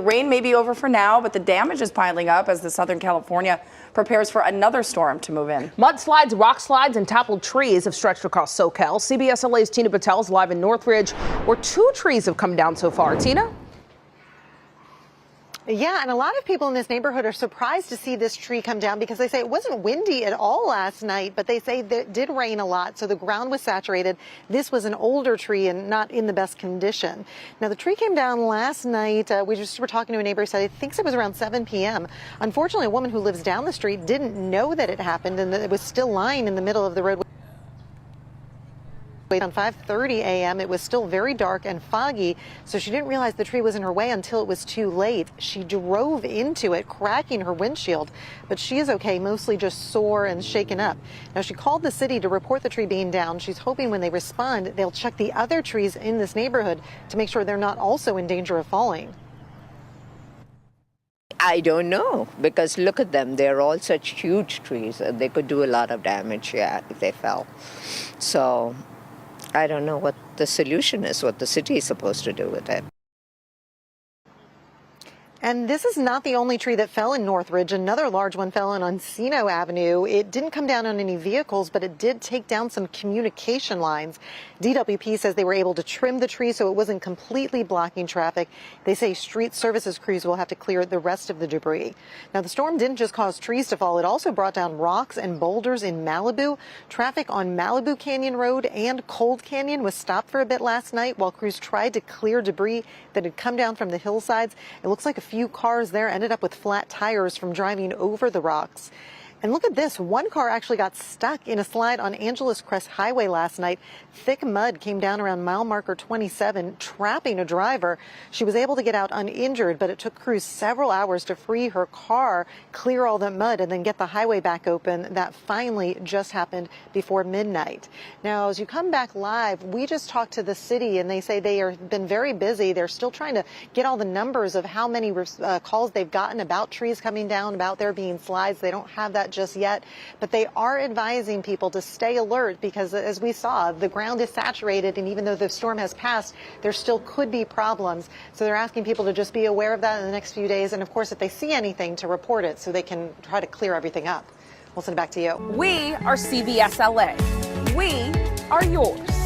Rain may be over for now, but the damage is piling up as the Southern California prepares for another storm to move in. Mudslides, rock slides, and toppled trees have stretched across SoCal. CBS LA's Tina Patel is live in Northridge, where 2 trees have come down so far. Tina? Yeah, and a lot of people in this neighborhood are surprised to see this tree come down because they say it wasn't windy at all last night, but they say that it did rain a lot, so the ground was saturated. This was an older tree and not in the best condition. Now, the tree came down last night. We just were talking to a neighbor who said he thinks it was around 7 p.m. Unfortunately, a woman who lives down the street didn't know that it happened and that it was still lying in the middle of the roadway. Around 5:30 a.m. It was still very dark and foggy, so she didn't realize the tree was in her way until it was too late. She drove into it, cracking her windshield, but she is okay, mostly just sore and shaken up. Now, she called the city to report the tree being down. She's hoping when they respond, they'll check the other trees in this neighborhood to make sure they're not also in danger of falling. I don't know, because look at them. They're all such huge trees. They could do a lot of damage, yeah, if they fell. So I don't know what the solution is, what the city is supposed to do with it. And this is not the only tree that fell in Northridge. Another large one fell on Encino Avenue. It didn't come down on any vehicles, but it did take down some communication lines. DWP says they were able to trim the tree so it wasn't completely blocking traffic. They say street services crews will have to clear the rest of the debris. Now, the storm didn't just cause trees to fall. It also brought down rocks and boulders in Malibu. Traffic on Malibu Canyon Road and Cold Canyon was stopped for a bit last night while crews tried to clear debris that had come down from the hillsides. It looks like a few cars there ended up with flat tires from driving over the rocks. And look at this. One car actually got stuck in a slide on Angeles Crest Highway last night. Thick mud came down around mile marker 27, trapping a driver. She was able to get out uninjured, but it took crews several hours to free her car, clear all the mud, and then get the highway back open. That finally just happened before midnight. Now, as you come back live, we just talked to the city, and they say they have been very busy. They're still trying to get all the numbers of how many calls they've gotten about trees coming down, about there being slides. They don't have that just yet, but they are advising people to stay alert because, as we saw, the ground is saturated, and even though the storm has passed, there still could be problems. So they're asking people to just be aware of that in the next few days, and of course, if they see anything, to report it so they can try to clear everything up. We'll send it back to you. We are CBS LA. We are yours.